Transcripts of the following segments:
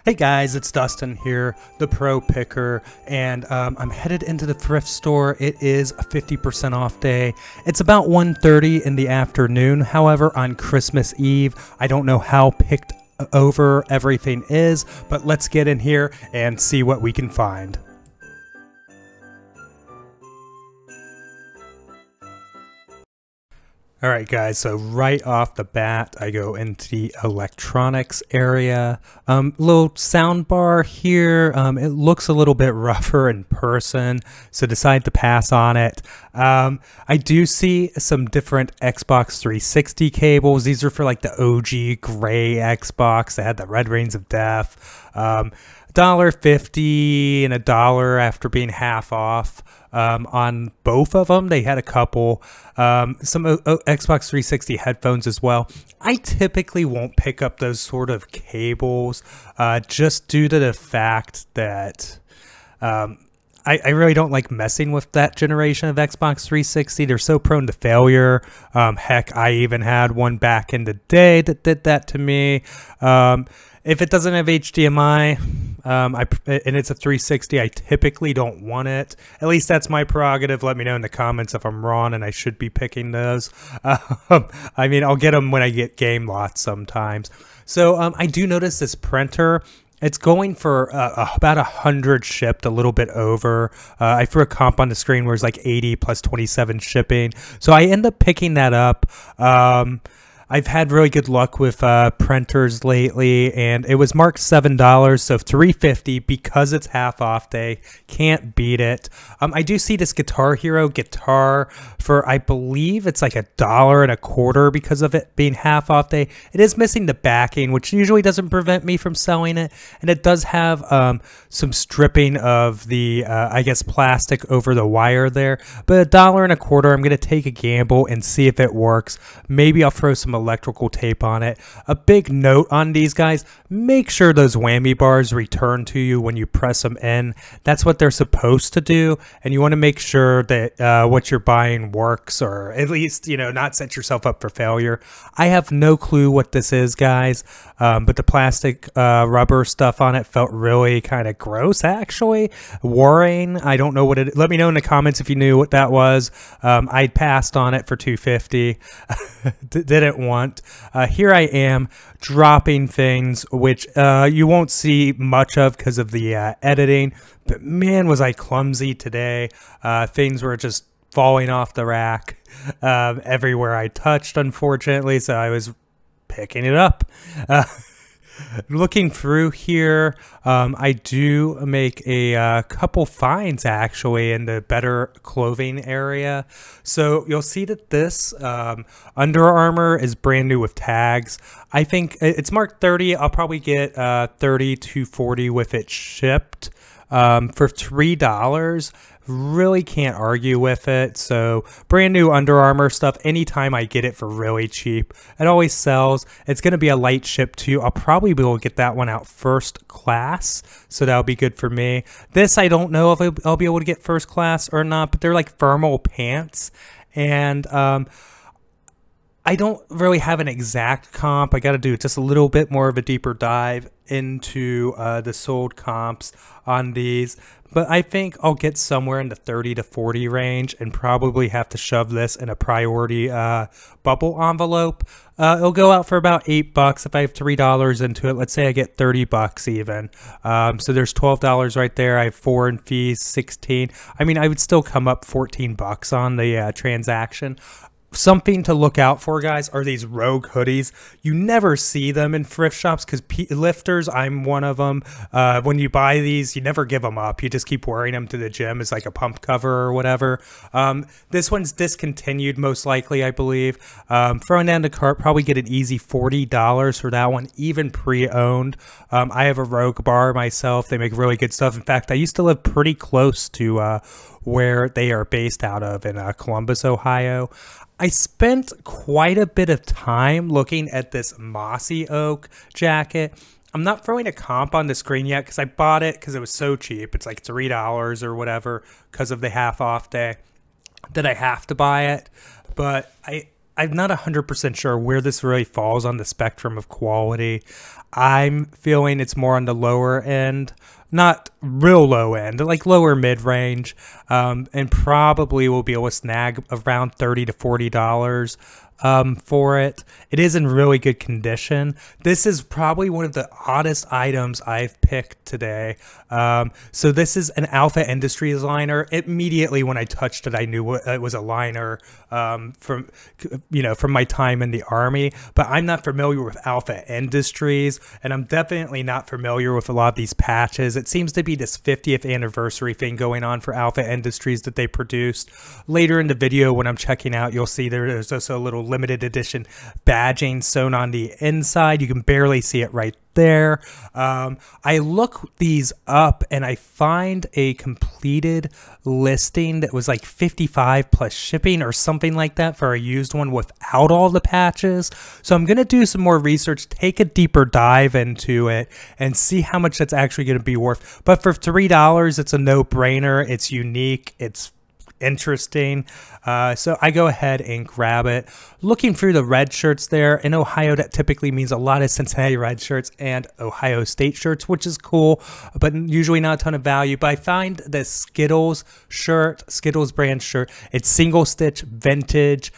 Hey guys, it's Dustin here, the Pro Picker, and I'm headed into the thrift store. It is a 50% off day. It's about 1:30 in the afternoon. However, on Christmas Eve, I don't know how picked over everything is, but let's get in here and see what we can find. Alright guys, so right off the bat, I go into the electronics area. Little sound bar here, it looks a little bit rougher in person, so decide to pass on it. I do see some different Xbox 360 cables. These are for like the OG gray Xbox that had the red rings of death. $1.50 and $1 after being half off. On both of them, they had a couple, some Xbox 360 headphones as well. I typically won't pick up those sort of cables, just due to the fact that, I really don't like messing with that generation of Xbox 360. They're so prone to failure. Heck, I even had one back in the day that did that to me. If it doesn't have HDMI, and it's a 360, I typically don't want it. At least that's my prerogative. Let me know in the comments if I'm wrong and I should be picking those. I mean, I'll get them when I get game lots sometimes. So I do notice this printer. It's going for about 100 shipped, a little bit over. I threw a comp on the screen where it's like 80 plus 27 shipping. So I end up picking that up. I've had really good luck with printers lately, and it was marked $7, so $3.50 because it's half off day. Can't beat it. I do see this Guitar Hero guitar for, I believe it's like $1.25 because of it being half off day. It is missing the backing, which usually doesn't prevent me from selling it, and it does have some stripping of the, I guess, plastic over the wire there. But $1.25, I'm going to take a gamble and see if it works. Maybe I'll throw some electrical tape on it. A big note on these guys, make sure those whammy bars return to you when you press them in. That's what they're supposed to do, and you want to make sure that what you're buying works, or at least, you know, not set yourself up for failure. I have no clue what this is, guys, but the plastic rubber stuff on it felt really kind of gross, actually. Worrying. I don't know what it is. Let me know in the comments if you knew what that was. I passed on it for $2.50. Didn't want. Here I am dropping things which you won't see much of because of the editing, but man, was I clumsy today. Things were just falling off the rack everywhere I touched, unfortunately, so I was picking it up. Looking through here, I do make a couple finds actually in the better clothing area. So you'll see that this Under Armour is brand new with tags. I think it's marked 30. I'll probably get 30 to 40 with it shipped for $3. Really can't argue with it. So brand new Under Armour stuff. Anytime I get it for really cheap, it always sells. It's going to be a light ship too. I'll probably be able to get that one out first class, so that'll be good for me. This, I don't know if I'll be able to get first class or not, but they're like thermal pants, and I don't really have an exact comp. I got to do just a little bit more of a deeper dive into the sold comps on these, but I think I'll get somewhere in the 30 to 40 range and probably have to shove this in a priority bubble envelope. It'll go out for about $8 if I have $3 into it. Let's say I get $30 even. So there's $12 right there. I have 4 in fees, 16. I mean, I would still come up $14 on the transaction. Something to look out for, guys, are these rogue hoodies. You never see them in thrift shops because lifters, I'm one of them. When you buy these, you never give them up. You just keep wearing them to the gym as like a pump cover or whatever. This one's discontinued most likely, I believe. Throwing down the cart, probably get an easy $40 for that one, even pre-owned. I have a Rogue bar myself. They make really good stuff. In fact, I used to live pretty close to where they are based out of in Columbus, Ohio. I spent quite a bit of time looking at this mossy oak jacket. I'm not throwing a comp on the screen yet because I bought it because it was so cheap. It's like $3 or whatever because of the half off day that I have to buy it. But I'm not 100% sure where this really falls on the spectrum of quality. I'm feeling it's more on the lower end, not real low end, like lower mid-range, and probably will be able to snag around $30 to $40 for it. It is in really good condition. This is probably one of the oddest items I've picked today. So this is an Alpha Industries liner. Immediately when I touched it, I knew it was a liner from my time in the Army, but I'm not familiar with Alpha Industries, and I'm definitely not familiar with a lot of these patches. It seems to be this 50th anniversary thing going on for Alpha Industries that they produced. Later in the video, when I'm checking out, you'll see there's also a little limited edition badging sewn on the inside. You can barely see it right there. I look these up and I find a completed listing that was like $55 plus shipping or something like that for a used one without all the patches. So I'm going to do some more research, take a deeper dive into it, and see how much that's actually going to be worth. But for $3, it's a no-brainer. It's unique. It's interesting. So I go ahead and grab it. Looking through the red shirts there, in Ohio that typically means a lot of Cincinnati red shirts and Ohio State shirts, which is cool, but usually not a ton of value. But I find the Skittles shirt, Skittles brand shirt, it's single stitch vintage.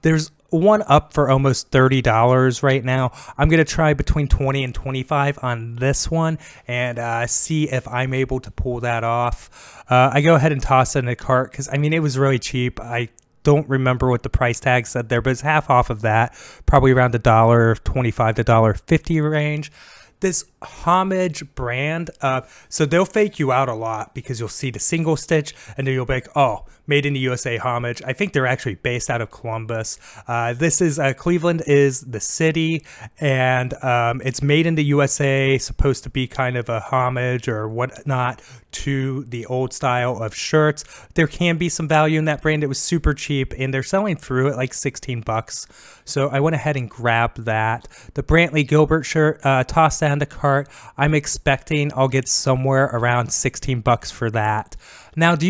There's one up for almost $30 right now. I'm going to try between 20 and 25 on this one and see if I'm able to pull that off. I go ahead and toss it in the cart because, I mean, it was really cheap. I don't remember what the price tag said there, but it's half off of that, probably around the $1.25 to $1.50 range. This Homage brand, so they'll fake you out a lot because you'll see the single stitch and then you'll be like, oh, made in the USA Homage. I think they're actually based out of Columbus. This is Cleveland is the city, and it's made in the USA, supposed to be kind of a homage or whatnot to the old style of shirts. There can be some value in that brand. It was super cheap and they're selling through at like 16 bucks. So I went ahead and grabbed that. The Brantley Gilbert shirt, tossed that in the cart. I'm expecting I'll get somewhere around 16 bucks for that. Now, can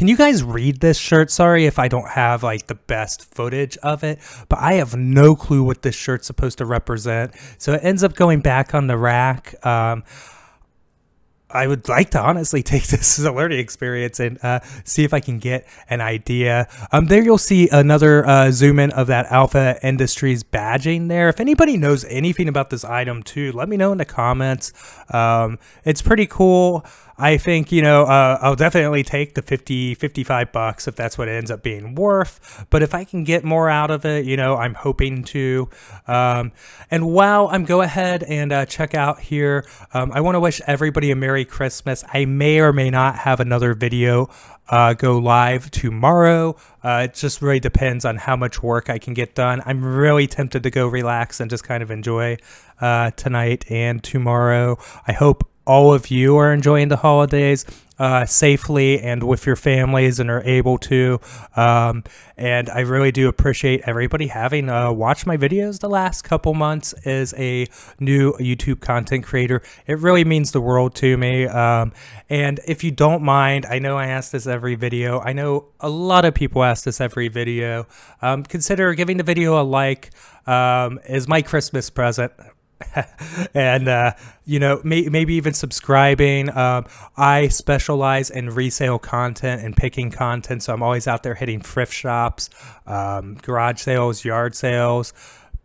you guys read this shirt? Sorry if I don't have like the best footage of it, but I have no clue what this shirt's supposed to represent. So it ends up going back on the rack. I would like to honestly take this as a learning experience and see if I can get an idea. There you'll see another zoom in of that Alpha Industries badging there. If anybody knows anything about this item too, let me know in the comments. It's pretty cool. I think, I'll definitely take the 55 bucks if that's what it ends up being worth. But if I can get more out of it, I'm hoping to. And while I'm go ahead and check out here, I want to wish everybody a Merry Christmas. I may or may not have another video go live tomorrow. It just really depends on how much work I can get done. I'm really tempted to go relax and just kind of enjoy tonight and tomorrow. I hope all of you are enjoying the holidays safely and with your families and are able to. And I really do appreciate everybody having watched my videos the last couple months as a new YouTube content creator. It really means the world to me. And if you don't mind, I know I ask this every video. I know a lot of people ask this every video. Consider giving the video a like as my Christmas present. And maybe even subscribing. I specialize in resale content and picking content, so I'm always out there hitting thrift shops, garage sales, yard sales,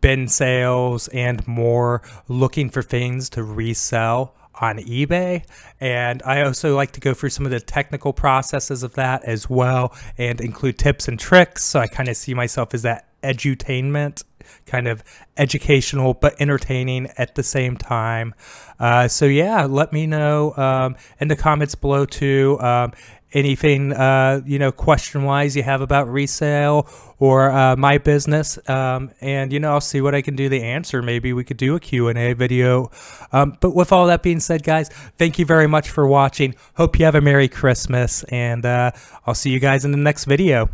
bin sales, and more, looking for things to resell on eBay. And I also like to go through some of the technical processes of that as well and include tips and tricks, so I kind of see myself as that edutainment, kind of educational but entertaining at the same time. So yeah, let me know in the comments below too, anything question wise you have about resale or my business, and I'll see what I can do to answer. Maybe we could do a Q&A video. But with all that being said, guys, thank you very much for watching. Hope you have a Merry Christmas, and I'll see you guys in the next video.